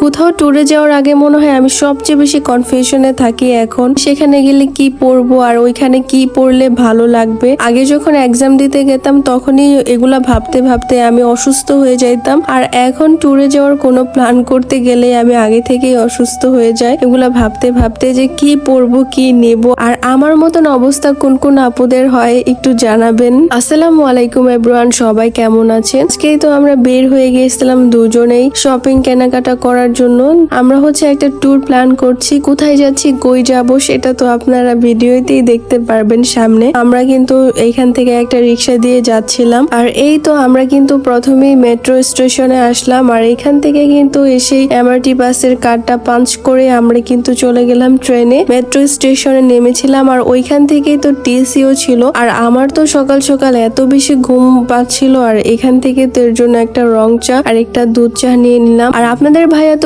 কোথাও ট্যুরে যাওয়ার আগে মনে হয় আমি সবচেয়ে বেশি কনফিউশনে থাকি এখন। সেখানে গেলে কি পড়বো আর ওইখানে কি পড়লে ভালো লাগবে। আগে যখন এক্সাম দিতে যেতাম তখনই এগুলা ভাবতে ভাবতে আমি অসুস্থ হয়ে যাইতাম, আর এখন ট্যুরে যাওয়ার কোনো প্ল্যান করতে গেলে আমি আগে থেকেই অসুস্থ হয়ে যাই এগুলা ভাবতে ভাবতে, যে কি পড়বো কি নেব। আর আমার মতন অবস্থা কোন কোন আপুদের হয় একটু জানাবেন। আসসালামু আলাইকুম এভরিওয়ান, সবাই কেমন আছেন? আজকেই তো আমরা বের হয়ে গিয়েছিলাম দুজনেই শপিং কেনাকাটা করার জন্য। আমরা হচ্ছে একটা ট্যুর প্ল্যান করছি, কোথায় যাচ্ছি কই যাব সেটা তো আপনারা ভিডিওতেই দেখতে পারবেন সামনে। আমরা কিন্তু এইখান থেকে একটা রিক্সা দিয়ে যাচ্ছিলাম, আর এই তো আমরা কিন্তু প্রথমেই মেট্রো স্টেশনে আসলাম, আর এখান থেকে কিন্তু এসে এমআরটি বাসের কার্ডটা পাঞ্চ করে আমরা কিন্তু চলে গেলাম ট্রেনে। মেট্রো স্টেশনে নেমেছিলাম, আর ওইখান থেকেই তো টিসিও ছিল। আর আমার তো সকাল সকাল এত বেশি ঘুম পাচ্ছিল, আর এখান থেকে তো এর জন্য একটা রং চা আর একটা দুধ চা নিয়ে নিলাম। আর আপনাদের ভাইয়া